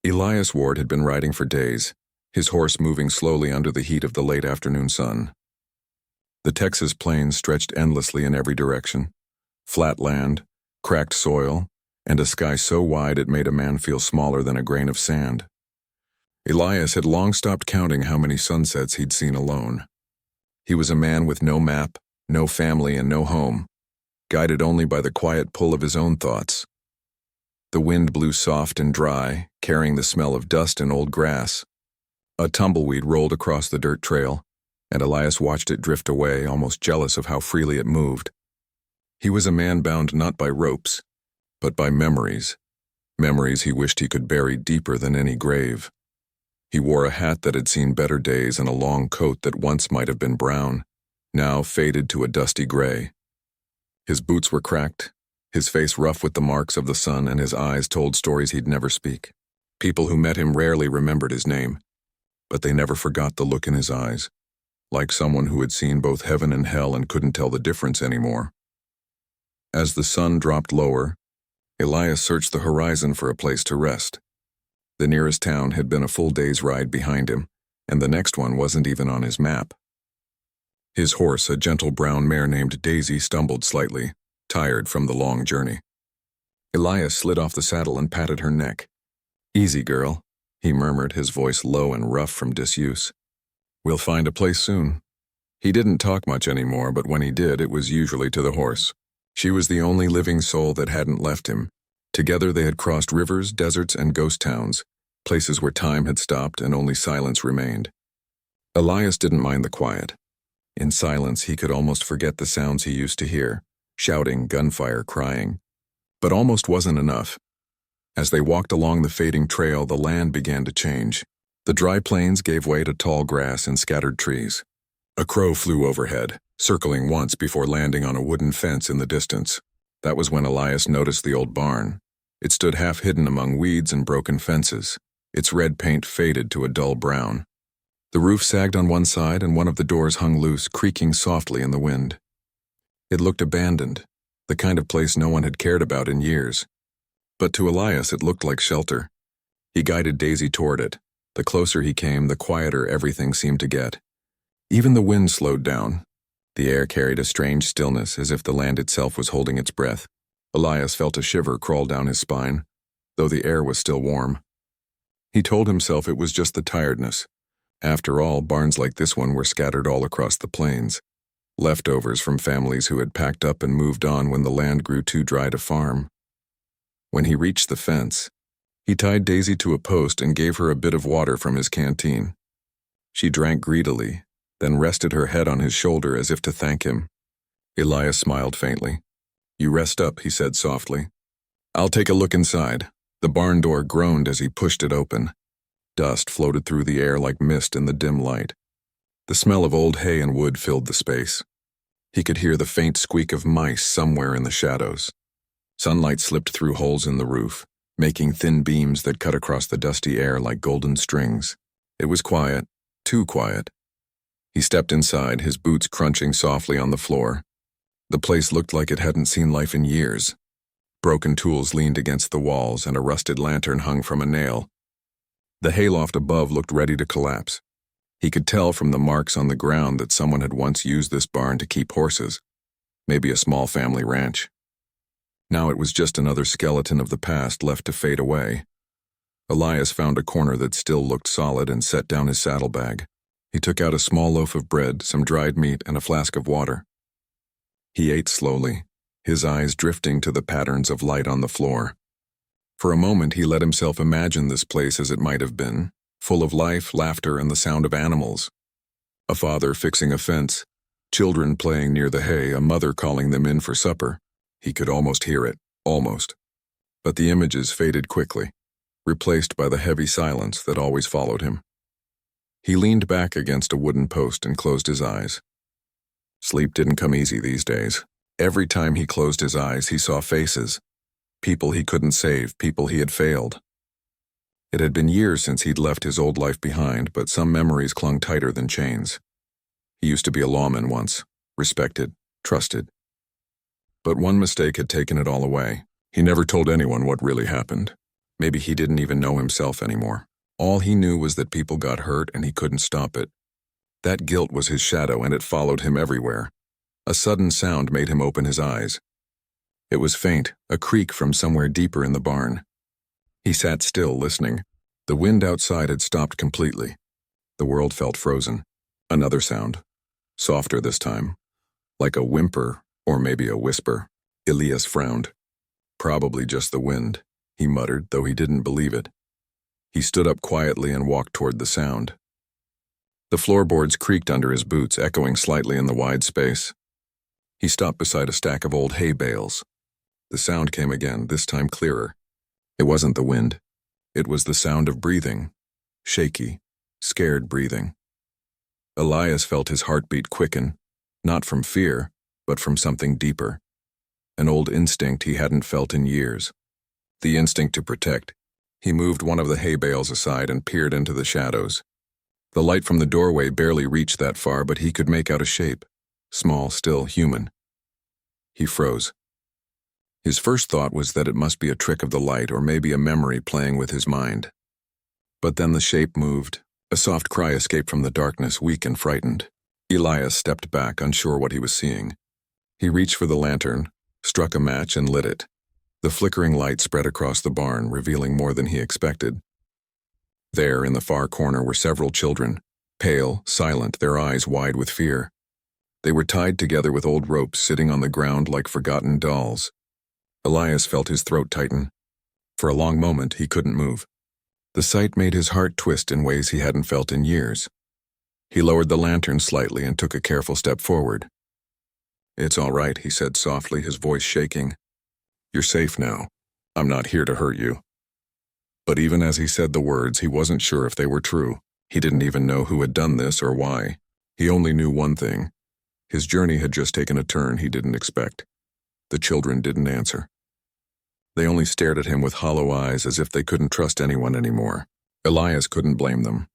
Elias Ward had been riding for days, his horse moving slowly under the heat of the late afternoon sun. The Texas plains stretched endlessly in every direction. Flat land, cracked soil, and a sky so wide it made a man feel smaller than a grain of sand. Elias had long stopped counting how many sunsets he'd seen alone. He was a man with no map, no family, and no home, guided only by the quiet pull of his own thoughts. The wind blew soft and dry, carrying the smell of dust and old grass. A tumbleweed rolled across the dirt trail, and Elias watched it drift away, almost jealous of how freely it moved. He was a man bound not by ropes, but by memories, memories he wished he could bury deeper than any grave. He wore a hat that had seen better days and a long coat that once might have been brown, now faded to a dusty gray. His boots were cracked, his face rough with the marks of the sun, and his eyes told stories he'd never speak. People who met him rarely remembered his name, but they never forgot the look in his eyes, like someone who had seen both heaven and hell and couldn't tell the difference anymore. As the sun dropped lower, Elias searched the horizon for a place to rest. The nearest town had been a full day's ride behind him, and the next one wasn't even on his map. His horse, a gentle brown mare named Daisy, stumbled slightly, tired from the long journey. Elias slid off the saddle and patted her neck. "Easy, girl," he murmured, his voice low and rough from disuse. "We'll find a place soon." He didn't talk much anymore, but when he did, it was usually to the horse. She was the only living soul that hadn't left him. Together they had crossed rivers, deserts, and ghost towns, places where time had stopped and only silence remained. Elias didn't mind the quiet. In silence, he could almost forget the sounds he used to hear, shouting, gunfire, crying. But almost wasn't enough. As they walked along the fading trail, the land began to change. The dry plains gave way to tall grass and scattered trees. A crow flew overhead, circling once before landing on a wooden fence in the distance. That was when Elias noticed the old barn. It stood half hidden among weeds and broken fences, its red paint faded to a dull brown. The roof sagged on one side and one of the doors hung loose, creaking softly in the wind. It looked abandoned, the kind of place no one had cared about in years. But to Elias it looked like shelter. He guided Daisy toward it. The closer he came, the quieter everything seemed to get. Even the wind slowed down. The air carried a strange stillness, as if the land itself was holding its breath. Elias felt a shiver crawl down his spine, though the air was still warm. He told himself it was just the tiredness. After all, barns like this one were scattered all across the plains, leftovers from families who had packed up and moved on when the land grew too dry to farm. When he reached the fence, he tied Daisy to a post and gave her a bit of water from his canteen. She drank greedily, then rested her head on his shoulder as if to thank him. Elias smiled faintly. "You rest up," he said softly. "I'll take a look inside." The barn door groaned as he pushed it open. Dust floated through the air like mist in the dim light. The smell of old hay and wood filled the space. He could hear the faint squeak of mice somewhere in the shadows. Sunlight slipped through holes in the roof, making thin beams that cut across the dusty air like golden strings. It was quiet, too quiet. He stepped inside, his boots crunching softly on the floor. The place looked like it hadn't seen life in years. Broken tools leaned against the walls, and a rusted lantern hung from a nail. The hayloft above looked ready to collapse. He could tell from the marks on the ground that someone had once used this barn to keep horses, maybe a small family ranch. Now it was just another skeleton of the past left to fade away. Elias found a corner that still looked solid and set down his saddlebag. He took out a small loaf of bread, some dried meat, and a flask of water. He ate slowly, his eyes drifting to the patterns of light on the floor. For a moment he let himself imagine this place as it might have been, full of life, laughter, and the sound of animals. A father fixing a fence, children playing near the hay, a mother calling them in for supper. He could almost hear it, almost. But the images faded quickly, replaced by the heavy silence that always followed him. He leaned back against a wooden post and closed his eyes. Sleep didn't come easy these days. Every time he closed his eyes, he saw faces. People he couldn't save, people he had failed. It had been years since he'd left his old life behind, but some memories clung tighter than chains. He used to be a lawman once, respected, trusted. But one mistake had taken it all away. He never told anyone what really happened. Maybe he didn't even know himself anymore. All he knew was that people got hurt and he couldn't stop it. That guilt was his shadow and it followed him everywhere. A sudden sound made him open his eyes. It was faint, a creak from somewhere deeper in the barn. He sat still, listening. The wind outside had stopped completely. The world felt frozen. Another sound. Softer this time. Like a whimper, or maybe a whisper. Elias frowned. Probably just the wind, he muttered, though he didn't believe it. He stood up quietly and walked toward the sound. The floorboards creaked under his boots, echoing slightly in the wide space. He stopped beside a stack of old hay bales. The sound came again, this time clearer. It wasn't the wind. It was the sound of breathing. Shaky, scared breathing. Elias felt his heartbeat quicken, not from fear, but from something deeper. An old instinct he hadn't felt in years. The instinct to protect. He moved one of the hay bales aside and peered into the shadows. The light from the doorway barely reached that far, but he could make out a shape. Small, still human. He froze. His first thought was that it must be a trick of the light or maybe a memory playing with his mind. But then the shape moved. A soft cry escaped from the darkness, weak and frightened. Elias stepped back, unsure what he was seeing. He reached for the lantern, struck a match and lit it. The flickering light spread across the barn, revealing more than he expected. There, in the far corner, were several children, pale, silent, their eyes wide with fear. They were tied together with old ropes, sitting on the ground like forgotten dolls. Elias felt his throat tighten. For a long moment, he couldn't move. The sight made his heart twist in ways he hadn't felt in years. He lowered the lantern slightly and took a careful step forward. "It's all right," he said softly, his voice shaking. "You're safe now. I'm not here to hurt you." But even as he said the words, he wasn't sure if they were true. He didn't even know who had done this or why. He only knew one thing. His journey had just taken a turn he didn't expect. The children didn't answer. They only stared at him with hollow eyes as if they couldn't trust anyone anymore. Elias couldn't blame them.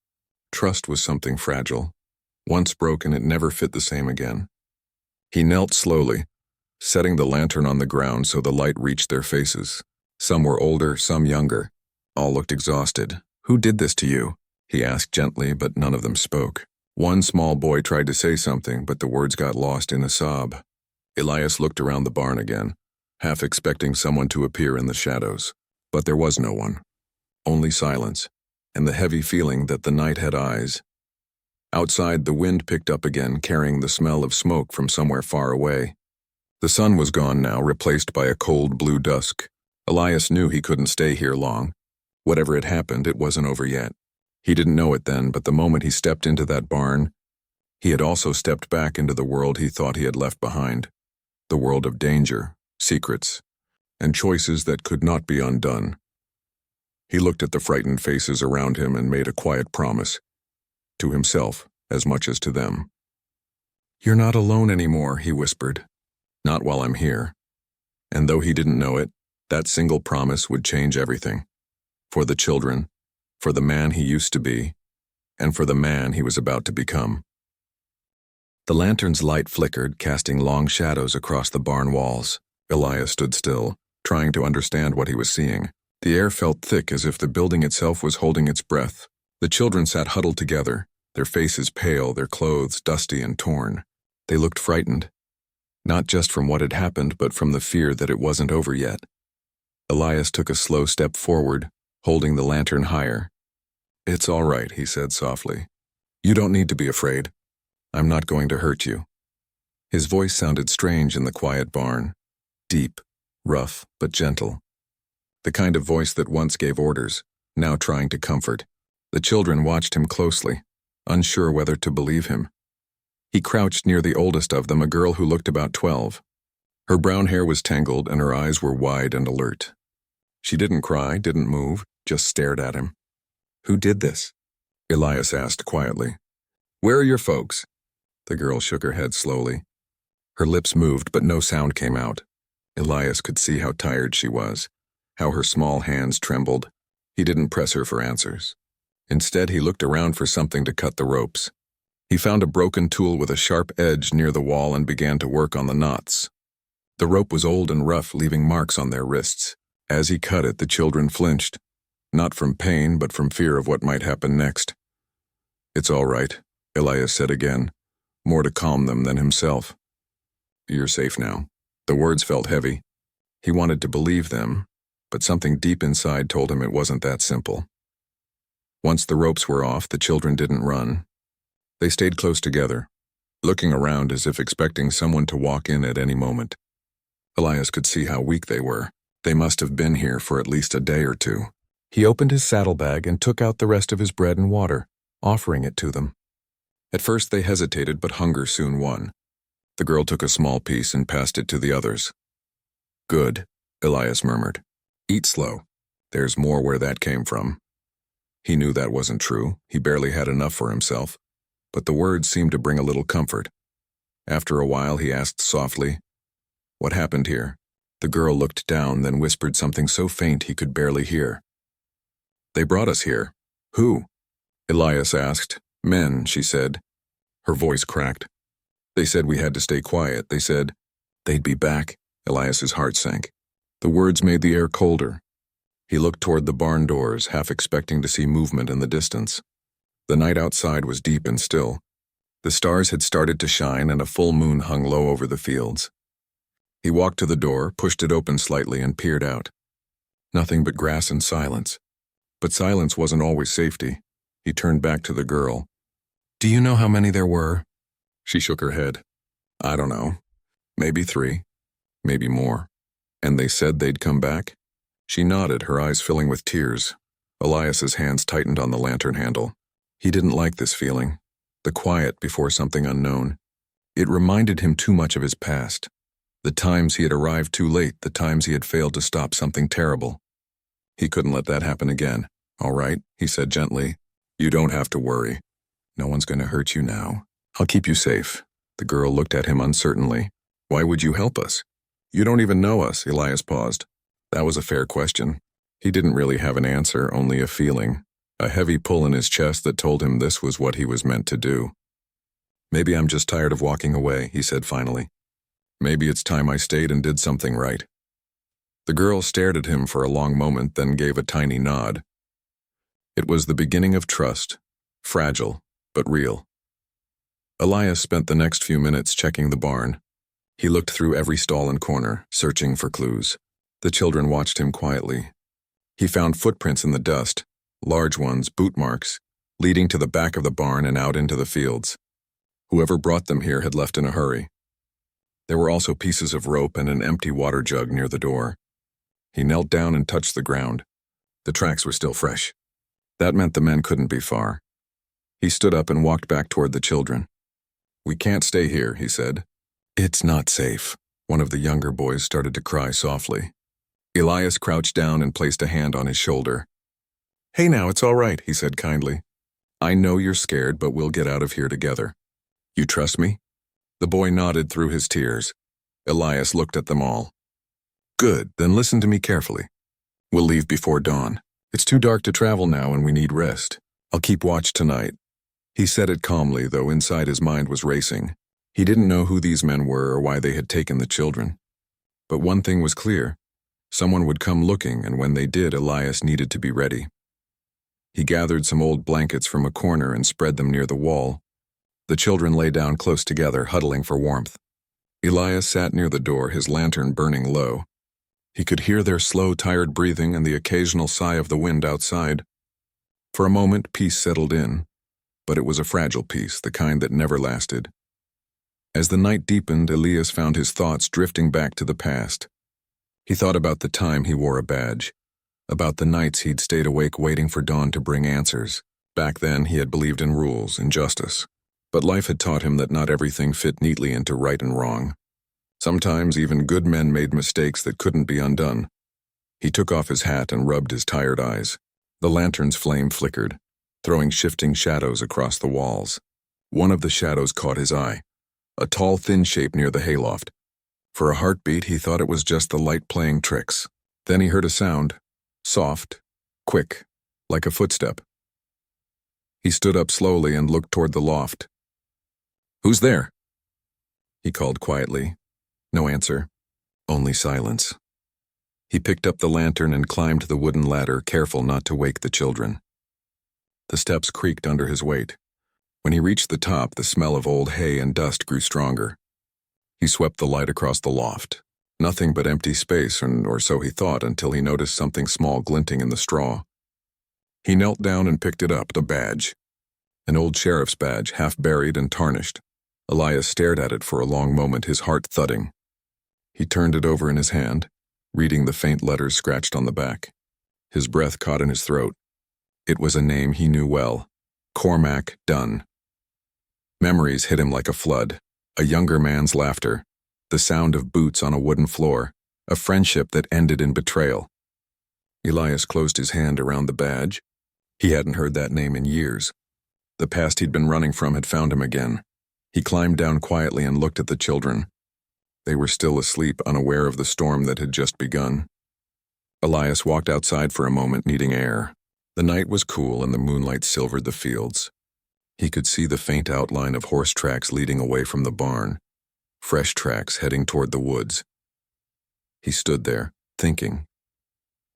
Trust was something fragile. Once broken, it never fit the same again. He knelt slowly, setting the lantern on the ground so the light reached their faces. Some were older, some younger. All looked exhausted. "Who did this to you?" he asked gently, but none of them spoke. One small boy tried to say something, but the words got lost in a sob. Elias looked around the barn again, half expecting someone to appear in the shadows. But there was no one. Only silence, and the heavy feeling that the night had eyes. Outside, the wind picked up again, carrying the smell of smoke from somewhere far away. The sun was gone now, replaced by a cold blue dusk. Elias knew he couldn't stay here long. Whatever had happened, it wasn't over yet. He didn't know it then, but the moment he stepped into that barn, he had also stepped back into the world he thought he had left behind. The world of danger, secrets, and choices that could not be undone. He looked at the frightened faces around him and made a quiet promise. To himself, as much as to them. "You're not alone anymore," he whispered. "Not while I'm here." And though he didn't know it, that single promise would change everything. For the children, for the man he used to be, and for the man he was about to become. The lantern's light flickered, casting long shadows across the barn walls. Elias stood still, trying to understand what he was seeing. The air felt thick, as if the building itself was holding its breath. The children sat huddled together, their faces pale, their clothes dusty and torn. They looked frightened, not just from what had happened, but from the fear that it wasn't over yet. Elias took a slow step forward, holding the lantern higher. "It's all right," he said softly. "You don't need to be afraid. I'm not going to hurt you." His voice sounded strange in the quiet barn. Deep, rough, but gentle. The kind of voice that once gave orders, now trying to comfort. The children watched him closely, unsure whether to believe him. He crouched near the oldest of them, a girl who looked about 12. Her brown hair was tangled and her eyes were wide and alert. She didn't cry, didn't move, just stared at him. "Who did this?" Elias asked quietly. "Where are your folks?" The girl shook her head slowly. Her lips moved, but no sound came out. Elias could see how tired she was, how her small hands trembled. He didn't press her for answers. Instead, he looked around for something to cut the ropes. He found a broken tool with a sharp edge near the wall and began to work on the knots. The rope was old and rough, leaving marks on their wrists. As he cut it, the children flinched. Not from pain, but from fear of what might happen next. "It's all right," Elias said again, more to calm them than himself. "You're safe now." The words felt heavy. He wanted to believe them, but something deep inside told him it wasn't that simple. Once the ropes were off, the children didn't run. They stayed close together, looking around as if expecting someone to walk in at any moment. Elias could see how weak they were. They must have been here for at least a day or two. He opened his saddlebag and took out the rest of his bread and water, offering it to them. At first they hesitated, but hunger soon won. The girl took a small piece and passed it to the others. "Good," Elias murmured. "Eat slow. There's more where that came from." He knew that wasn't true. He barely had enough for himself. But the words seemed to bring a little comfort. After a while, he asked softly, "What happened here?" The girl looked down, then whispered something so faint he could barely hear. "They brought us here." "Who?" Elias asked. "Men," she said. Her voice cracked. "They said we had to stay quiet. They said they'd be back." Elias's heart sank. The words made the air colder. He looked toward the barn doors, half expecting to see movement in the distance. The night outside was deep and still. The stars had started to shine and a full moon hung low over the fields. He walked to the door, pushed it open slightly, and peered out. Nothing but grass and silence. But silence wasn't always safety. He turned back to the girl. "Do you know how many there were?" She shook her head. "I don't know. Maybe 3. Maybe more." "And they said they'd come back?" She nodded, her eyes filling with tears. Elias's hands tightened on the lantern handle. He didn't like this feeling, the quiet before something unknown. It reminded him too much of his past. The times he had arrived too late, the times he had failed to stop something terrible. He couldn't let that happen again. "All right," he said gently. "You don't have to worry. No one's going to hurt you now. I'll keep you safe." The girl looked at him uncertainly. "Why would you help us?" "You don't even know us," Elias paused. That was a fair question. He didn't really have an answer, only a feeling. A heavy pull in his chest that told him this was what he was meant to do. "Maybe I'm just tired of walking away," he said finally. "Maybe it's time I stayed and did something right." The girl stared at him for a long moment, then gave a tiny nod. It was the beginning of trust, fragile, but real. Elias spent the next few minutes checking the barn. He looked through every stall and corner, searching for clues. The children watched him quietly. He found footprints in the dust, large ones, boot marks, leading to the back of the barn and out into the fields. Whoever brought them here had left in a hurry. There were also pieces of rope and an empty water jug near the door. He knelt down and touched the ground. The tracks were still fresh. That meant the men couldn't be far. He stood up and walked back toward the children. "We can't stay here," he said. "It's not safe." One of the younger boys started to cry softly. Elias crouched down and placed a hand on his shoulder. "Hey now, it's all right," he said kindly. "I know you're scared, but we'll get out of here together. You trust me?" The boy nodded through his tears. Elias looked at them all. "Good, then listen to me carefully. We'll leave before dawn. It's too dark to travel now and we need rest. I'll keep watch tonight." He said it calmly, though inside his mind was racing. He didn't know who these men were or why they had taken the children. But one thing was clear. Someone would come looking, and when they did, Elias needed to be ready. He gathered some old blankets from a corner and spread them near the wall. The children lay down close together, huddling for warmth. Elias sat near the door, his lantern burning low. He could hear their slow, tired breathing and the occasional sigh of the wind outside. For a moment, peace settled in, but it was a fragile peace, the kind that never lasted. As the night deepened, Elias found his thoughts drifting back to the past. He thought about the time he wore a badge, about the nights he'd stayed awake waiting for dawn to bring answers. Back then, he had believed in rules and justice. But life had taught him that not everything fit neatly into right and wrong. Sometimes even good men made mistakes that couldn't be undone. He took off his hat and rubbed his tired eyes. The lantern's flame flickered, throwing shifting shadows across the walls. One of the shadows caught his eye, a tall, thin shape near the hayloft. For a heartbeat, he thought it was just the light playing tricks. Then he heard a sound, soft, quick, like a footstep. He stood up slowly and looked toward the loft. "Who's there?" He called quietly. No answer, only silence. He picked up the lantern and climbed the wooden ladder, careful not to wake the children. The steps creaked under his weight. When he reached the top, the smell of old hay and dust grew stronger. He swept the light across the loft. Nothing but empty space, or so he thought, until he noticed something small glinting in the straw. He knelt down and picked it up, the badge. An old sheriff's badge, half buried and tarnished. Elias stared at it for a long moment, his heart thudding. He turned it over in his hand, reading the faint letters scratched on the back. His breath caught in his throat. It was a name he knew well. Cormac Dunn. Memories hit him like a flood. A younger man's laughter, the sound of boots on a wooden floor, a friendship that ended in betrayal. Elias closed his hand around the badge. He hadn't heard that name in years. The past he'd been running from had found him again. He climbed down quietly and looked at the children. They were still asleep, unaware of the storm that had just begun. Elias walked outside for a moment, needing air. The night was cool and the moonlight silvered the fields. He could see the faint outline of horse tracks leading away from the barn, fresh tracks heading toward the woods. He stood there, thinking.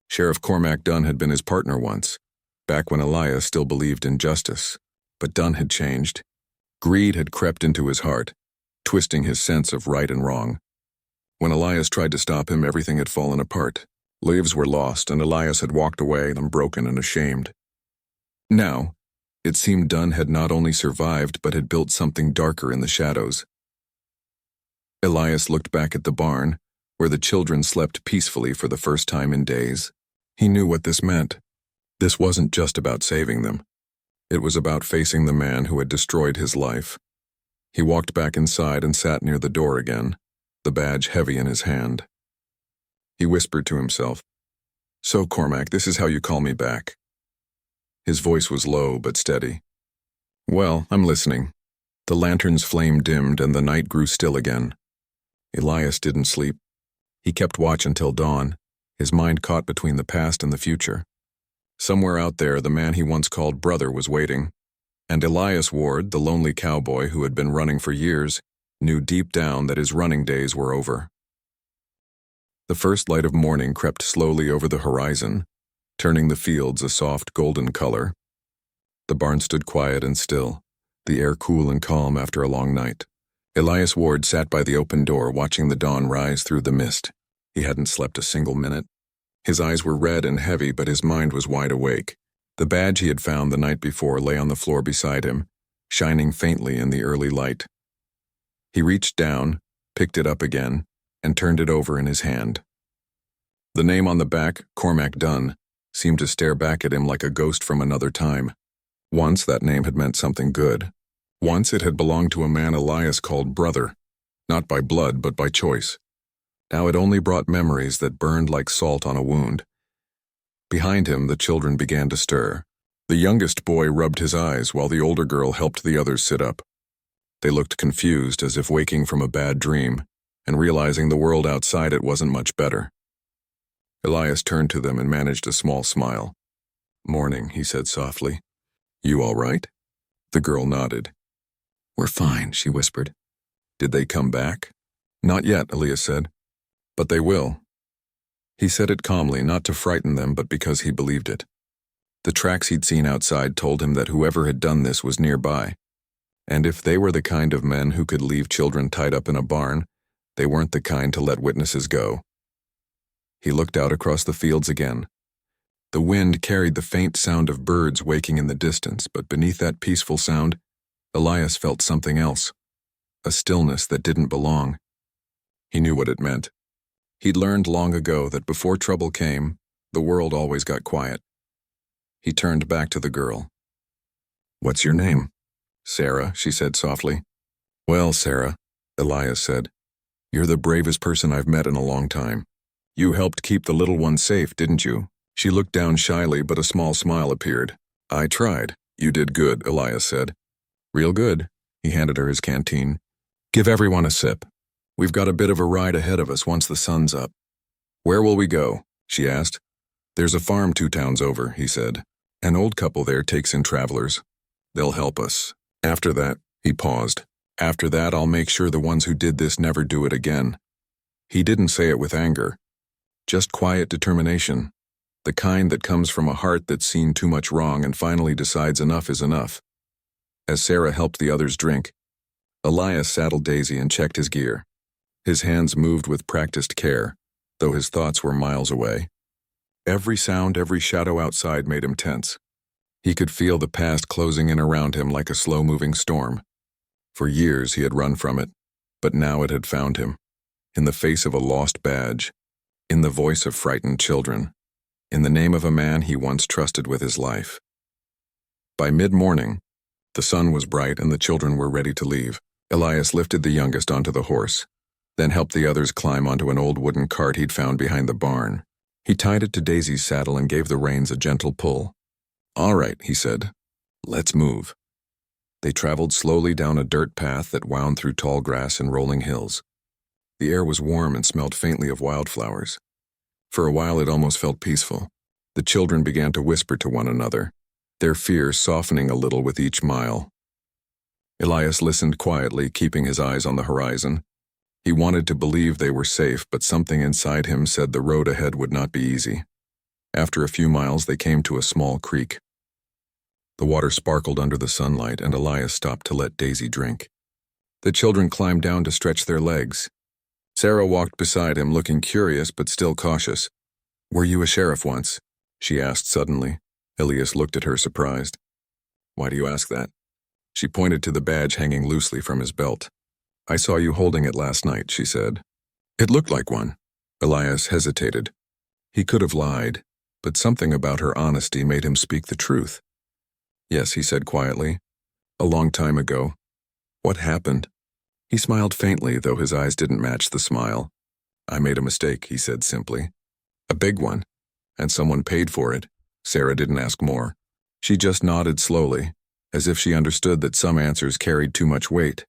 Sheriff Cormac Dunn had been his partner once, back when Elias still believed in justice. But Dunn had changed. Greed had crept into his heart, twisting his sense of right and wrong. When Elias tried to stop him, everything had fallen apart. Lives were lost, and Elias had walked away, broken and ashamed. Now, it seemed Dunn had not only survived, but had built something darker in the shadows. Elias looked back at the barn, where the children slept peacefully for the first time in days. He knew what this meant. This wasn't just about saving them. It was about facing the man who had destroyed his life. He walked back inside and sat near the door again, the badge heavy in his hand. He whispered to himself, "So, Cormac, this is how you call me back." His voice was low but steady. "Well, I'm listening." The lantern's flame dimmed and the night grew still again. Elias didn't sleep. He kept watch until dawn, his mind caught between the past and the future. Somewhere out there, the man he once called brother was waiting, and Elias Ward, the lonely cowboy who had been running for years, knew deep down that his running days were over. The first light of morning crept slowly over the horizon, turning the fields a soft golden color. The barn stood quiet and still, the air cool and calm after a long night. Elias Ward sat by the open door, watching the dawn rise through the mist. He hadn't slept a single minute. His eyes were red and heavy, but his mind was wide awake. The badge he had found the night before lay on the floor beside him, shining faintly in the early light. He reached down, picked it up again, and turned it over in his hand. The name on the back, Cormac Dunn, seemed to stare back at him like a ghost from another time. Once that name had meant something good. Once it had belonged to a man Elias called brother, not by blood but by choice. Now it only brought memories that burned like salt on a wound. Behind him, the children began to stir. The youngest boy rubbed his eyes while the older girl helped the others sit up. They looked confused, as if waking from a bad dream, and realizing the world outside it wasn't much better. Elias turned to them and managed a small smile. "Morning," he said softly. "You all right?" The girl nodded. "We're fine," she whispered. "Did they come back?" "Not yet," Elias said. "But they will." He said it calmly, not to frighten them, but because he believed it. The tracks he'd seen outside told him that whoever had done this was nearby. And if they were the kind of men who could leave children tied up in a barn, they weren't the kind to let witnesses go. He looked out across the fields again. The wind carried the faint sound of birds waking in the distance, but beneath that peaceful sound, Elias felt something else, a stillness that didn't belong. He knew what it meant. He'd learned long ago that before trouble came, the world always got quiet. He turned back to the girl. "What's your name?" "Sarah," she said softly. "Well, Sarah," Elias said, "you're the bravest person I've met in a long time. You helped keep the little one safe, didn't you?" She looked down shyly, but a small smile appeared. "I tried. You did good," Elias said. "Real good." He handed her his canteen. "Give everyone a sip. We've got a bit of a ride ahead of us once the sun's up." "Where will we go?" she asked. "There's a farm 2 towns over," he said. "An old couple there takes in travelers. They'll help us. After that," he paused, "after that I'll make sure the ones who did this never do it again." He didn't say it with anger. Just quiet determination. The kind that comes from a heart that's seen too much wrong and finally decides enough is enough. As Sarah helped the others drink, Elias saddled Daisy and checked his gear. His hands moved with practiced care, though his thoughts were miles away. Every sound, every shadow outside made him tense. He could feel the past closing in around him like a slow-moving storm. For years he had run from it, but now it had found him. In the face of a lost badge, in the voice of frightened children, in the name of a man he once trusted with his life. By mid-morning, the sun was bright and the children were ready to leave. Elias lifted the youngest onto the horse, then helped the others climb onto an old wooden cart he'd found behind the barn. He tied it to Daisy's saddle and gave the reins a gentle pull. "All right," he said. "Let's move." They traveled slowly down a dirt path that wound through tall grass and rolling hills. The air was warm and smelled faintly of wildflowers. For a while it almost felt peaceful. The children began to whisper to one another, their fear softening a little with each mile. Elias listened quietly, keeping his eyes on the horizon. He wanted to believe they were safe, but something inside him said the road ahead would not be easy. After a few miles, they came to a small creek. The water sparkled under the sunlight, and Elias stopped to let Daisy drink. The children climbed down to stretch their legs. Sarah walked beside him, looking curious but still cautious. "Were you a sheriff once?" she asked suddenly. Elias looked at her, surprised. "Why do you ask that?" She pointed to the badge hanging loosely from his belt. "I saw you holding it last night," she said. "It looked like one." Elias hesitated. He could have lied, but something about her honesty made him speak the truth. "Yes," he said quietly. "A long time ago." "What happened?" He smiled faintly, though his eyes didn't match the smile. "I made a mistake," he said simply. "A big one. And someone paid for it." Sarah didn't ask more. She just nodded slowly, as if she understood that some answers carried too much weight.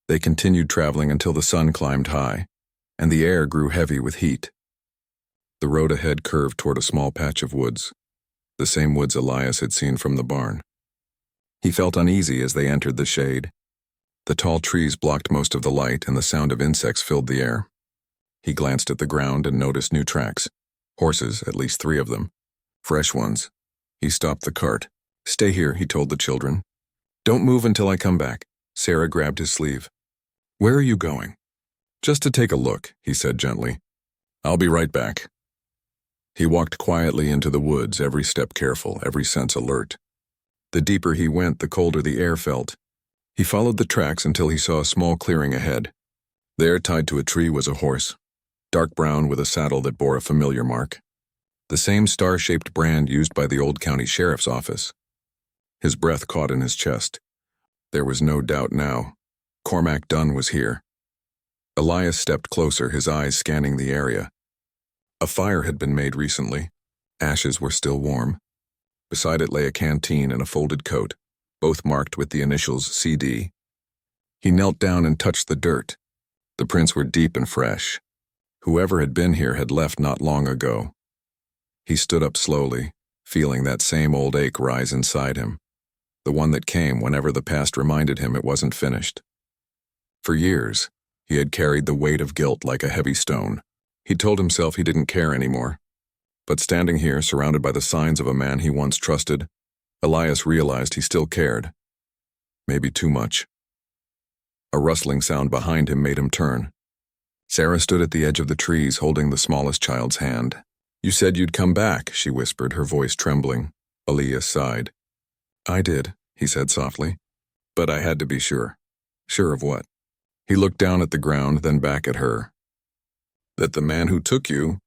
They continued traveling until the sun climbed high, and the air grew heavy with heat. The road ahead curved toward a small patch of woods, the same woods Elias had seen from the barn. He felt uneasy as they entered the shade. The tall trees blocked most of the light, and the sound of insects filled the air. He glanced at the ground and noticed new tracks. Horses, at least 3 of them. Fresh ones. He stopped the cart. "Stay here," he told the children. "Don't move until I come back." Sarah grabbed his sleeve. "Where are you going?" "Just to take a look," he said gently. "I'll be right back." He walked quietly into the woods, every step careful, every sense alert. The deeper he went, the colder the air felt. He followed the tracks until he saw a small clearing ahead. There, tied to a tree, was a horse, dark brown with a saddle that bore a familiar mark. The same star-shaped brand used by the old county sheriff's office. His breath caught in his chest. There was no doubt now. Cormac Dunn was here. Elias stepped closer, his eyes scanning the area. A fire had been made recently. Ashes were still warm. Beside it lay a canteen and a folded coat, both marked with the initials CD. He knelt down and touched the dirt. The prints were deep and fresh. Whoever had been here had left not long ago. He stood up slowly, feeling that same old ache rise inside him, the one that came whenever the past reminded him it wasn't finished. For years, he had carried the weight of guilt like a heavy stone. He told himself he didn't care anymore. But standing here, surrounded by the signs of a man he once trusted, Elias realized he still cared. Maybe too much. A rustling sound behind him made him turn. Sarah stood at the edge of the trees, holding the smallest child's hand. "You said you'd come back," she whispered, her voice trembling. Elias sighed. "I did," he said softly. "But I had to be sure." "Sure of what?" He looked down at the ground, then back at her. "That the man who took you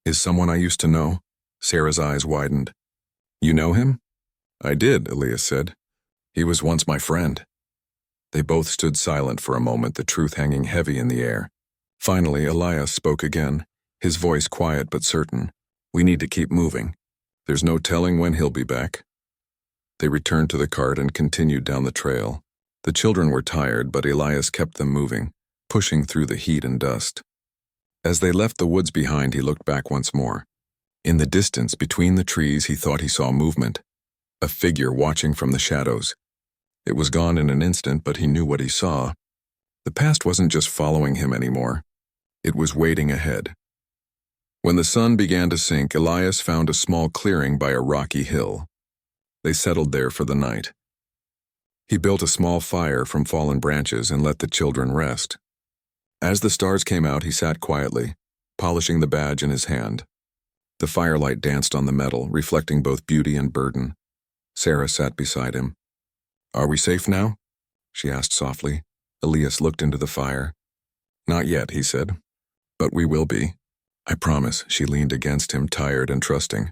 is someone I used to know." Sarah's eyes widened. "You know him?" "I did," Elias said. "He was once my friend." They both stood silent for a moment, the truth hanging heavy in the air. Finally, Elias spoke again, his voice quiet but certain. "We need to keep moving. There's no telling when he'll be back." They returned to the cart and continued down the trail. The children were tired, but Elias kept them moving, pushing through the heat and dust. As they left the woods behind, he looked back once more. In the distance, between the trees, he thought he saw movement. A figure watching from the shadows. It was gone in an instant, but he knew what he saw. The past wasn't just following him anymore. It was waiting ahead. When the sun began to sink, Elias found a small clearing by a rocky hill. They settled there for the night. He built a small fire from fallen branches and let the children rest. As the stars came out, he sat quietly, polishing the badge in his hand. The firelight danced on the metal, reflecting both beauty and burden. Sarah sat beside him. "Are we safe now?" she asked softly. Elias looked into the fire. "Not yet," he said. "But we will be. I promise." She leaned against him, tired and trusting.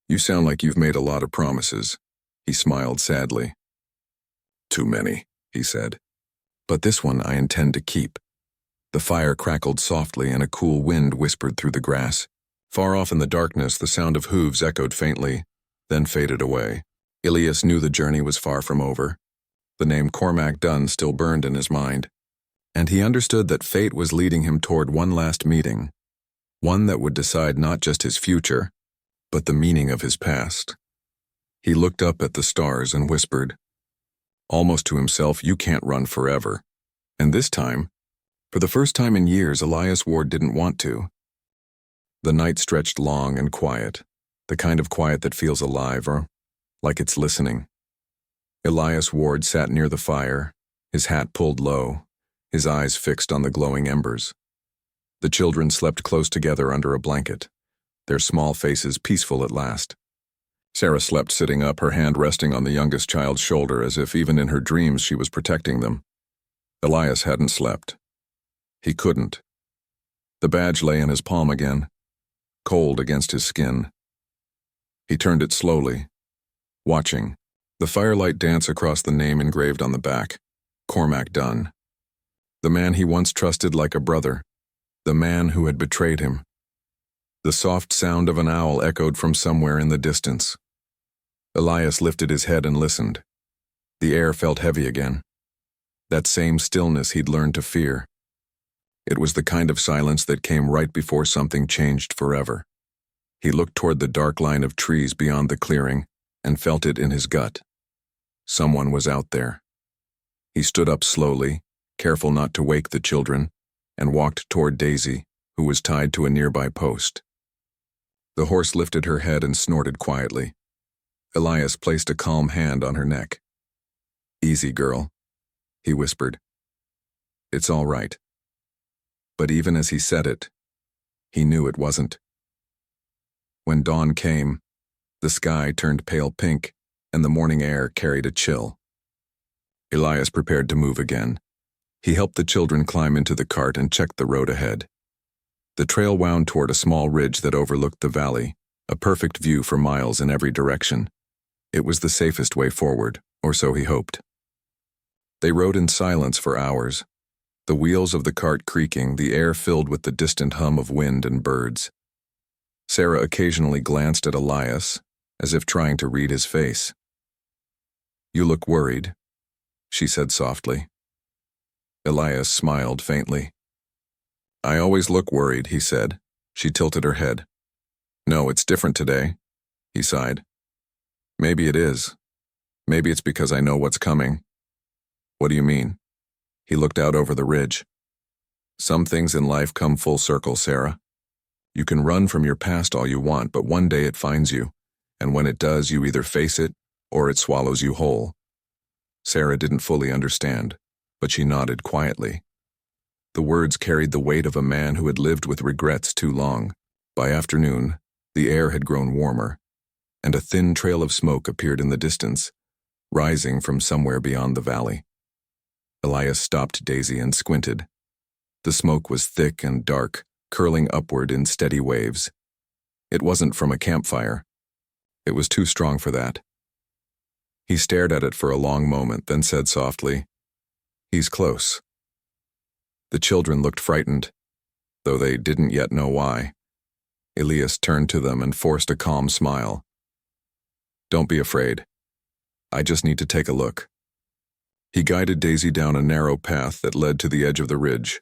"You sound like you've made a lot of promises." He smiled sadly. "Too many," he said. "But this one I intend to keep." The fire crackled softly and a cool wind whispered through the grass. Far off in the darkness, the sound of hooves echoed faintly, then faded away. Elias knew the journey was far from over. The name Cormac Dunn still burned in his mind, and he understood that fate was leading him toward one last meeting, one that would decide not just his future, but the meaning of his past. He looked up at the stars and whispered, almost to himself, "You can't run forever." And this time, for the first time in years, Elias Ward didn't want to. The night stretched long and quiet, the kind of quiet that feels alive or like it's listening. Elias Ward sat near the fire, his hat pulled low, his eyes fixed on the glowing embers. The children slept close together under a blanket, their small faces peaceful at last. Sarah slept sitting up, her hand resting on the youngest child's shoulder as if even in her dreams she was protecting them. Elias hadn't slept. He couldn't. The badge lay in his palm again, cold against his skin. He turned it slowly, watching, the firelight dance across the name engraved on the back, Cormac Dunn. The man he once trusted like a brother, the man who had betrayed him. The soft sound of an owl echoed from somewhere in the distance. Elias lifted his head and listened. The air felt heavy again. That same stillness he'd learned to fear. It was the kind of silence that came right before something changed forever. He looked toward the dark line of trees beyond the clearing and felt it in his gut. Someone was out there. He stood up slowly, careful not to wake the children, and walked toward Daisy, who was tied to a nearby post. The horse lifted her head and snorted quietly. Elias placed a calm hand on her neck. "Easy, girl," he whispered. "It's all right." But even as he said it, he knew it wasn't. When dawn came, the sky turned pale pink, and the morning air carried a chill. Elias prepared to move again. He helped the children climb into the cart and checked the road ahead. The trail wound toward a small ridge that overlooked the valley, a perfect view for miles in every direction. It was the safest way forward, or so he hoped. They rode in silence for hours, the wheels of the cart creaking, the air filled with the distant hum of wind and birds. Sarah occasionally glanced at Elias, as if trying to read his face. "You look worried," she said softly. Elias smiled faintly. "I always look worried," he said. She tilted her head. "No, it's different today," he sighed. "Maybe it is. Maybe it's because I know what's coming." "What do you mean?" He looked out over the ridge. "Some things in life come full circle, Sarah. You can run from your past all you want, but one day it finds you, and when it does, you either face it or it swallows you whole." Sarah didn't fully understand, but she nodded quietly. The words carried the weight of a man who had lived with regrets too long. By afternoon, the air had grown warmer, and a thin trail of smoke appeared in the distance, rising from somewhere beyond the valley. Elias stopped Daisy and squinted. The smoke was thick and dark, curling upward in steady waves. It wasn't from a campfire. It was too strong for that. He stared at it for a long moment, then said softly, "He's close." The children looked frightened, though they didn't yet know why. Elias turned to them and forced a calm smile. "Don't be afraid. I just need to take a look." He guided Daisy down a narrow path that led to the edge of the ridge.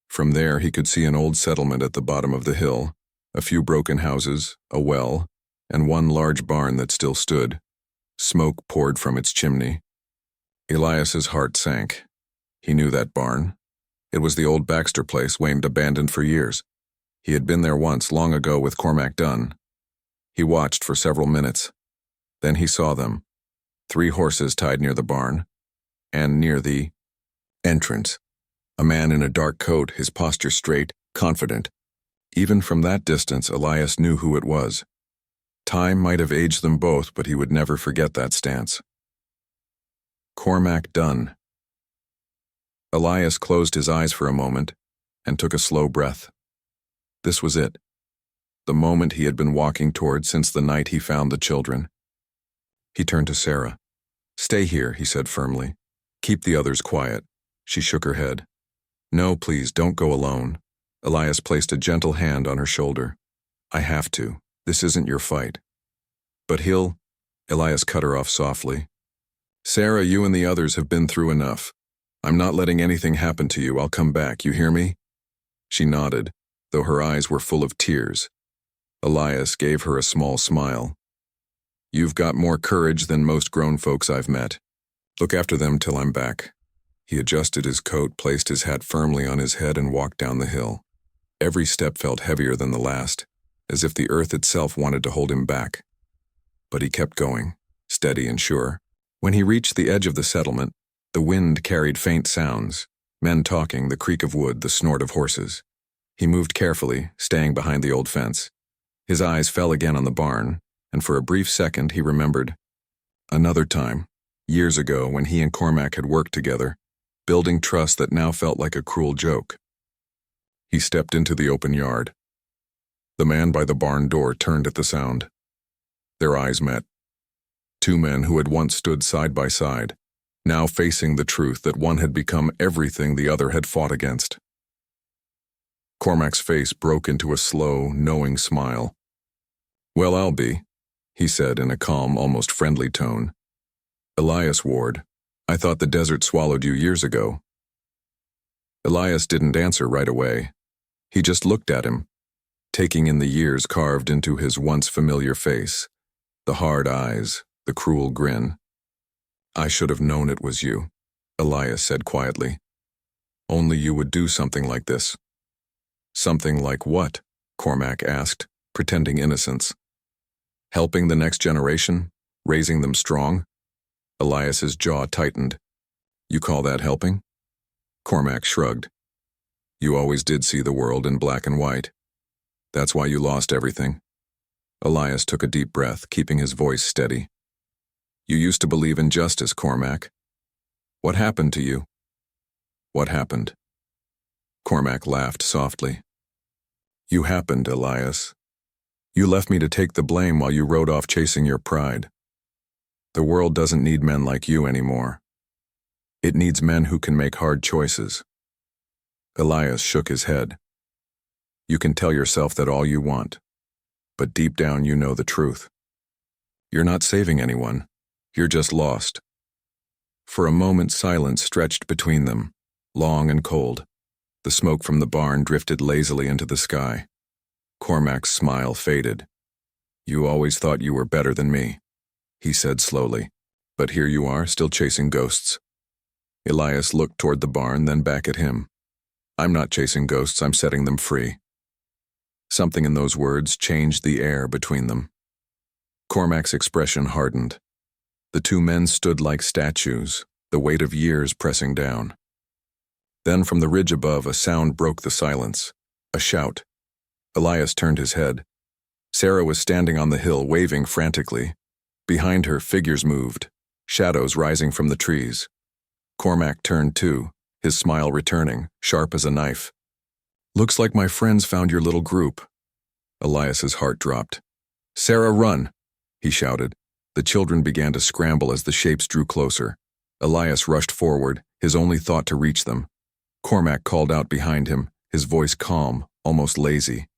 From there he could see an old settlement at the bottom of the hill, a few broken houses, a well, and one large barn that still stood. Smoke poured from its chimney. Elias's heart sank. He knew that barn. It was the old Baxter place, Wayne abandoned for years. He had been there once, long ago, with Cormac Dunn. He watched for several minutes. Then he saw them. 3 horses tied near the barn, and near the entrance. A man in a dark coat, his posture straight, confident. Even from that distance, Elias knew who it was. Time might have aged them both, but he would never forget that stance. Cormac Dunn. Elias closed his eyes for a moment and took a slow breath. This was it. The moment he had been walking toward since the night he found the children. He turned to Sarah. "Stay here," he said firmly. "Keep the others quiet." She shook her head. "No, please, don't go alone." Elias placed a gentle hand on her shoulder. "I have to. This isn't your fight." "But he'll—" Elias cut her off softly. "Sarah, you and the others have been through enough. I'm not letting anything happen to you. I'll come back, you hear me?" She nodded, though her eyes were full of tears. Elias gave her a small smile. "You've got more courage than most grown folks I've met. Look after them till I'm back." He adjusted his coat, placed his hat firmly on his head, and walked down the hill. Every step felt heavier than the last, as if the earth itself wanted to hold him back. But he kept going, steady and sure. When he reached the edge of the settlement, the wind carried faint sounds, men talking, the creak of wood, the snort of horses. He moved carefully, staying behind the old fence. His eyes fell again on the barn, and for a brief second he remembered. Another time, years ago, when he and Cormac had worked together, building trust that now felt like a cruel joke. He stepped into the open yard. The man by the barn door turned at the sound. Their eyes met. 2 men who had once stood side by side, now facing the truth that one had become everything the other had fought against. Cormac's face broke into a slow, knowing smile. "Well, I'll be," he said in a calm, almost friendly tone. "Elias Ward, I thought the desert swallowed you years ago." Elias didn't answer right away. He just looked at him, taking in the years carved into his once familiar face, the hard eyes, the cruel grin. "I should have known it was you," Elias said quietly. "Only you would do something like this." "Something like what?" Cormac asked, pretending innocence. "Helping the next generation? Raising them strong?" Elias's jaw tightened. "You call that helping?" Cormac shrugged. "You always did see the world in black and white. That's why you lost everything." Elias took a deep breath, keeping his voice steady. "You used to believe in justice, Cormac. What happened to you?" "What happened?" Cormac laughed softly. "You happened, Elias. You left me to take the blame while you rode off chasing your pride. The world doesn't need men like you anymore. It needs men who can make hard choices." Elias shook his head. "You can tell yourself that all you want, but deep down you know the truth. You're not saving anyone. You're just lost." For a moment silence stretched between them, long and cold. The smoke from the barn drifted lazily into the sky. Cormac's smile faded. "You always thought you were better than me," he said slowly. "But here you are, still chasing ghosts." Elias looked toward the barn, then back at him. "I'm not chasing ghosts, I'm setting them free." Something in those words changed the air between them. Cormac's expression hardened. The 2 men stood like statues, the weight of years pressing down. Then from the ridge above, a sound broke the silence. A shout. Elias turned his head. Sarah was standing on the hill, waving frantically. Behind her, figures moved, shadows rising from the trees. Cormac turned too, his smile returning, sharp as a knife. "Looks like my friends found your little group." Elias's heart dropped. "Sarah, run!" he shouted. The children began to scramble as the shapes drew closer. Elias rushed forward, his only thought to reach them. Cormac called out behind him, his voice calm, almost lazy.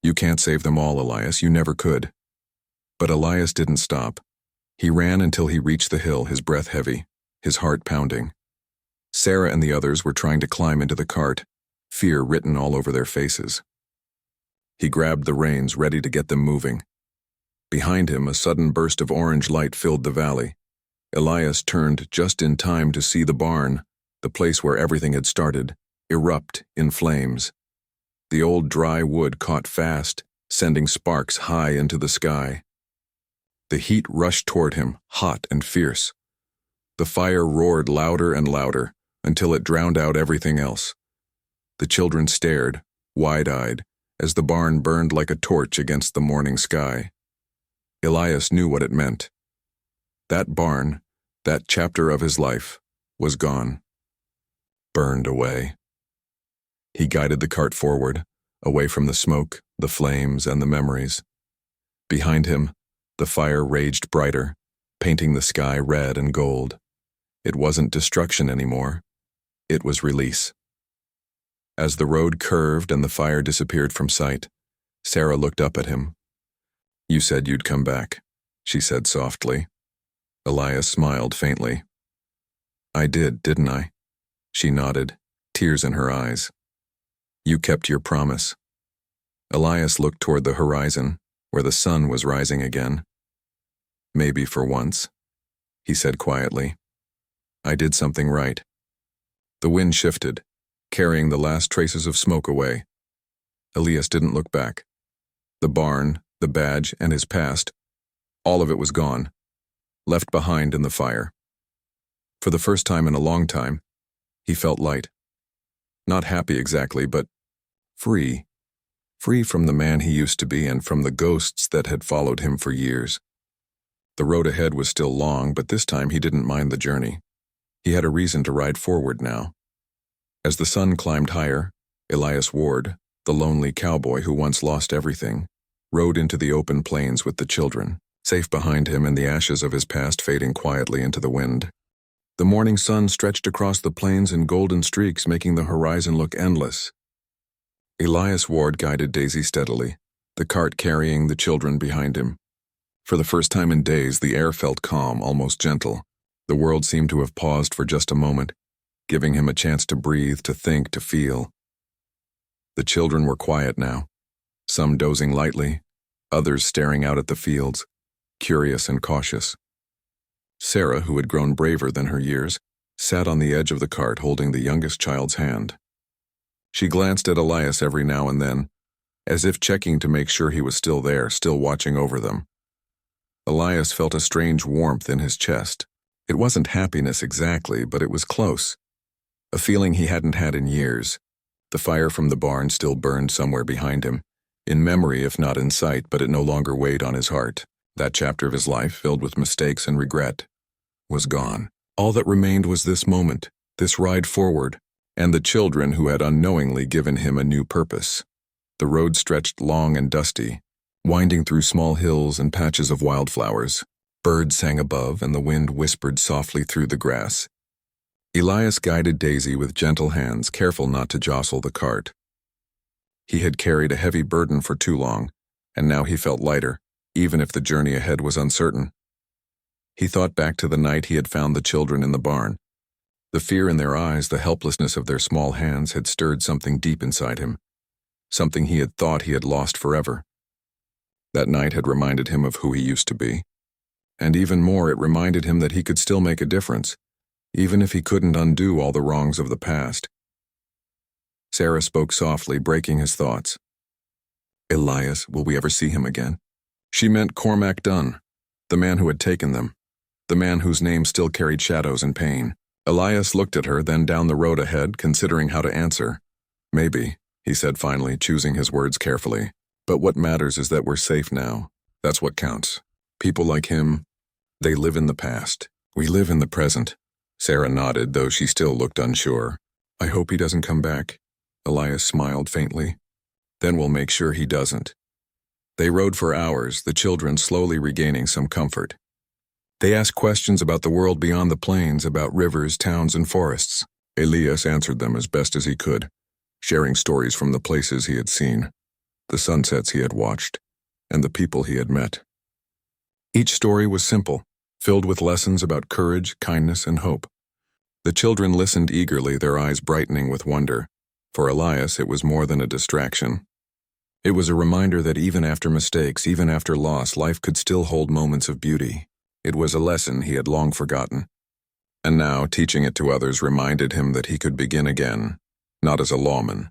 "You can't save them all, Elias, you never could." But Elias didn't stop. He ran until he reached the hill, his breath heavy, his heart pounding. Sarah and the others were trying to climb into the cart, fear written all over their faces. He grabbed the reins, ready to get them moving. Behind him, a sudden burst of orange light filled the valley. Elias turned just in time to see the barn, the place where everything had started, erupt in flames. The old dry wood caught fast, sending sparks high into the sky. The heat rushed toward him, hot and fierce. The fire roared louder and louder, until it drowned out everything else. The children stared, wide-eyed, as the barn burned like a torch against the morning sky. Elias knew what it meant. That barn, that chapter of his life, was gone. Burned away. He guided the cart forward, away from the smoke, the flames, and the memories. Behind him, the fire raged brighter, painting the sky red and gold. It wasn't destruction anymore. It was release. As the road curved and the fire disappeared from sight, Sarah looked up at him. "You said you'd come back," she said softly. Elias smiled faintly. "I did, didn't I?" She nodded, tears in her eyes. "You kept your promise." Elias looked toward the horizon, where the sun was rising again. "Maybe for once," he said quietly. "I did something right." The wind shifted, carrying the last traces of smoke away. Elias didn't look back. The barn, the badge, and his past, all of it was gone, left behind in the fire. For the first time in a long time, he felt light. Not happy exactly, but free. Free from the man he used to be and from the ghosts that had followed him for years. The road ahead was still long, but this time he didn't mind the journey. He had a reason to ride forward now. As the sun climbed higher, Elias Ward, the lonely cowboy who once lost everything, rode into the open plains with the children, safe behind him and the ashes of his past fading quietly into the wind. The morning sun stretched across the plains in golden streaks, making the horizon look endless. Elias Ward guided Daisy steadily, the cart carrying the children behind him. For the first time in days, the air felt calm, almost gentle. The world seemed to have paused for just a moment, giving him a chance to breathe, to think, to feel. The children were quiet now, some dozing lightly, others staring out at the fields, curious and cautious. Sarah, who had grown braver than her years, sat on the edge of the cart holding the youngest child's hand. She glanced at Elias every now and then, as if checking to make sure he was still there, still watching over them. Elias felt a strange warmth in his chest. It wasn't happiness exactly, but it was close. A feeling he hadn't had in years. The fire from the barn still burned somewhere behind him, in memory if not in sight, but it no longer weighed on his heart. That chapter of his life, filled with mistakes and regret, was gone. All that remained was this moment, this ride forward, and the children who had unknowingly given him a new purpose. The road stretched long and dusty, winding through small hills and patches of wildflowers. Birds sang above, and the wind whispered softly through the grass. Elias guided Daisy with gentle hands, careful not to jostle the cart. He had carried a heavy burden for too long, and now he felt lighter, even if the journey ahead was uncertain. He thought back to the night he had found the children in the barn. The fear in their eyes, the helplessness of their small hands had stirred something deep inside him, something he had thought he had lost forever. That night had reminded him of who he used to be. And even more, it reminded him that he could still make a difference, even if he couldn't undo all the wrongs of the past. Sarah spoke softly, breaking his thoughts. "Elias, will we ever see him again?" She meant Cormac Dunn, the man who had taken them, the man whose name still carried shadows and pain. Elias looked at her, then down the road ahead, considering how to answer. "Maybe," he said finally, choosing his words carefully. "But what matters is that we're safe now. That's what counts. People like him, they live in the past. We live in the present." Sarah nodded, though she still looked unsure. "I hope he doesn't come back." Elias smiled faintly. "Then we'll make sure he doesn't." They rode for hours, the children slowly regaining some comfort. They asked questions about the world beyond the plains, about rivers, towns, and forests. Elias answered them as best as he could, sharing stories from the places he had seen, the sunsets he had watched, and the people he had met. Each story was simple, filled with lessons about courage, kindness, and hope. The children listened eagerly, their eyes brightening with wonder. For Elias, it was more than a distraction. It was a reminder that even after mistakes, even after loss, life could still hold moments of beauty. It was a lesson he had long forgotten. And now, teaching it to others reminded him that he could begin again, not as a lawman,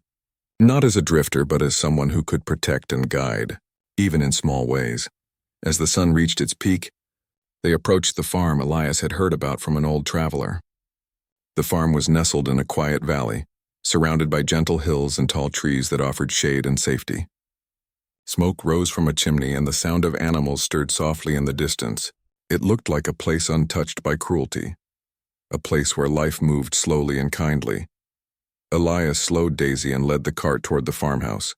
Not as a drifter, but as someone who could protect and guide, even in small ways. As the sun reached its peak, they approached the farm Elias had heard about from an old traveler. The farm was nestled in a quiet valley, surrounded by gentle hills and tall trees that offered shade and safety. Smoke rose from a chimney and the sound of animals stirred softly in the distance. It looked like a place untouched by cruelty, a place where life moved slowly and kindly. Elias slowed Daisy and led the cart toward the farmhouse.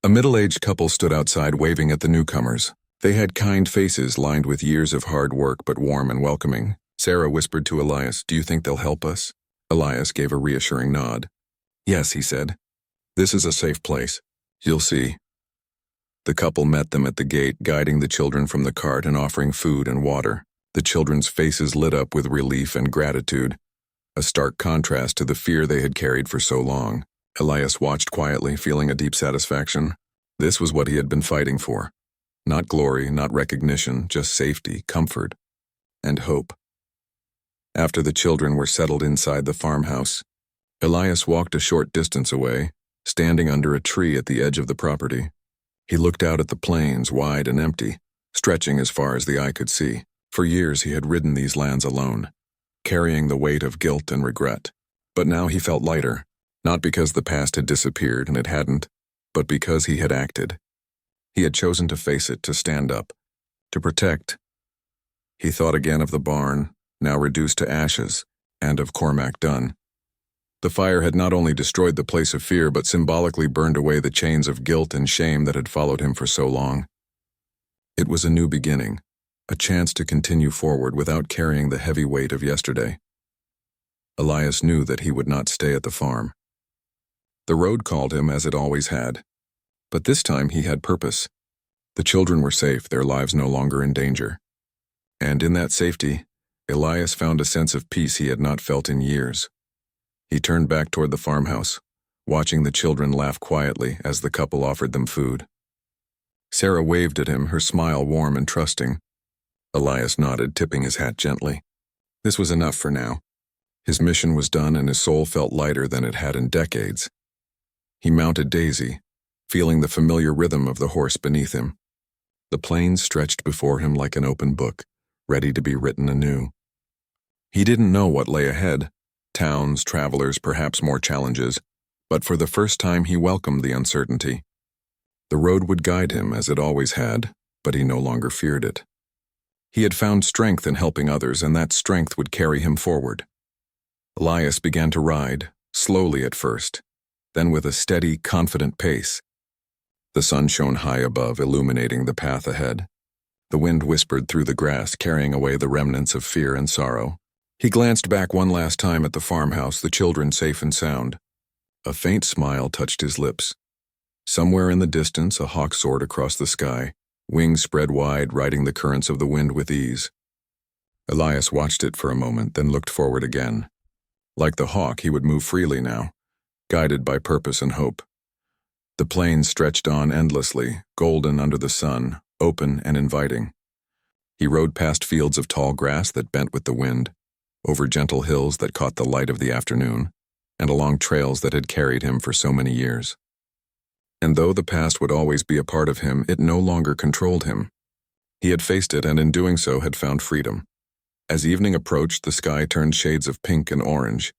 A middle-aged couple stood outside waving at the newcomers. They had kind faces lined with years of hard work but warm and welcoming. Sarah whispered to Elias, "Do you think they'll help us?" Elias gave a reassuring nod. "Yes," he said. "This is a safe place. You'll see." The couple met them at the gate, guiding the children from the cart and offering food and water. The children's faces lit up with relief and gratitude, a stark contrast to the fear they had carried for so long. Elias watched quietly, feeling a deep satisfaction. This was what he had been fighting for. Not glory, not recognition, just safety, comfort, and hope. After the children were settled inside the farmhouse, Elias walked a short distance away, standing under a tree at the edge of the property. He looked out at the plains, wide and empty, stretching as far as the eye could see. For years he had ridden these lands alone, carrying the weight of guilt and regret. But now he felt lighter, not because the past had disappeared, and it hadn't, but because he had acted. He had chosen to face it, to stand up, to protect. He thought again of the barn, now reduced to ashes, and of Cormac Dunn. The fire had not only destroyed the place of fear, but symbolically burned away the chains of guilt and shame that had followed him for so long. It was a new beginning, a chance to continue forward without carrying the heavy weight of yesterday. Elias knew that he would not stay at the farm. The road called him as it always had, but this time he had purpose. The children were safe, their lives no longer in danger. And in that safety, Elias found a sense of peace he had not felt in years. He turned back toward the farmhouse, watching the children laugh quietly as the couple offered them food. Sarah waved at him, her smile warm and trusting. Elias nodded, tipping his hat gently. This was enough for now. His mission was done and his soul felt lighter than it had in decades. He mounted Daisy, feeling the familiar rhythm of the horse beneath him. The plains stretched before him like an open book, ready to be written anew. He didn't know what lay ahead. Towns, travelers, perhaps more challenges, but for the first time he welcomed the uncertainty. The road would guide him as it always had, but he no longer feared it. He had found strength in helping others, and that strength would carry him forward. Elias began to ride, slowly at first, then with a steady, confident pace. The sun shone high above, illuminating the path ahead. The wind whispered through the grass, carrying away the remnants of fear and sorrow. He glanced back one last time at the farmhouse, the children safe and sound. A faint smile touched his lips. Somewhere in the distance, a hawk soared across the sky, wings spread wide, riding the currents of the wind with ease. Elias watched it for a moment, then looked forward again. Like the hawk, he would move freely now, guided by purpose and hope. The plains stretched on endlessly, golden under the sun, open and inviting. He rode past fields of tall grass that bent with the wind, over gentle hills that caught the light of the afternoon, and along trails that had carried him for so many years. And though the past would always be a part of him, it no longer controlled him. He had faced it and in doing so had found freedom. As evening approached, the sky turned shades of pink and orange.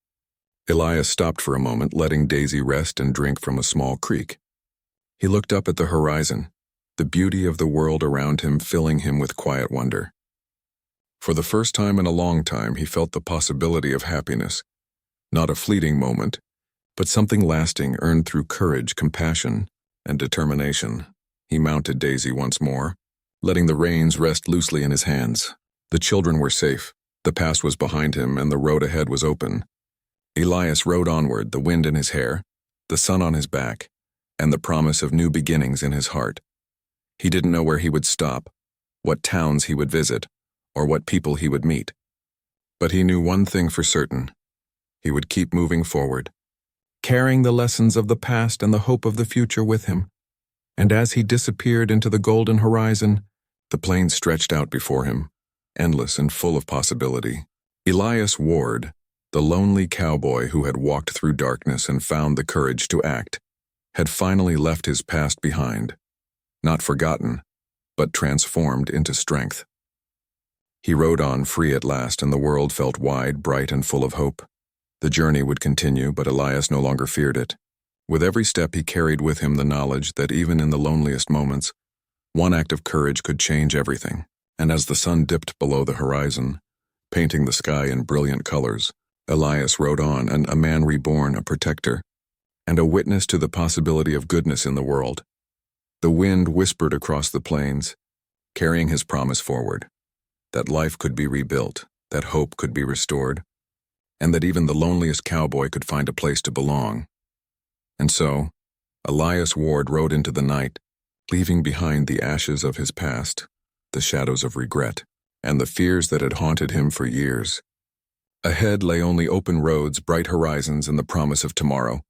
Elias stopped for a moment, letting Daisy rest and drink from a small creek. He looked up at the horizon, the beauty of the world around him filling him with quiet wonder. For the first time in a long time, he felt the possibility of happiness. Not a fleeting moment, but something lasting earned through courage, compassion, and determination. He mounted Daisy once more, letting the reins rest loosely in his hands. The children were safe, the past was behind him, and the road ahead was open. Elias rode onward, the wind in his hair, the sun on his back, and the promise of new beginnings in his heart. He didn't know where he would stop, what towns he would visit, or what people he would meet. But he knew one thing for certain. He would keep moving forward, carrying the lessons of the past and the hope of the future with him. And as he disappeared into the golden horizon, the plains stretched out before him, endless and full of possibility. Elias Ward, the lonely cowboy who had walked through darkness and found the courage to act, had finally left his past behind, not forgotten, but transformed into strength. He rode on free at last, and the world felt wide, bright, and full of hope. The journey would continue, but Elias no longer feared it. With every step he carried with him the knowledge that even in the loneliest moments, one act of courage could change everything. And as the sun dipped below the horizon, painting the sky in brilliant colors, Elias rode on, a man reborn, a protector, and a witness to the possibility of goodness in the world. The wind whispered across the plains, carrying his promise forward, that life could be rebuilt, that hope could be restored, and that even the loneliest cowboy could find a place to belong. And so, Elias Ward rode into the night, leaving behind the ashes of his past, the shadows of regret, and the fears that had haunted him for years. Ahead lay only open roads, bright horizons, and the promise of tomorrow.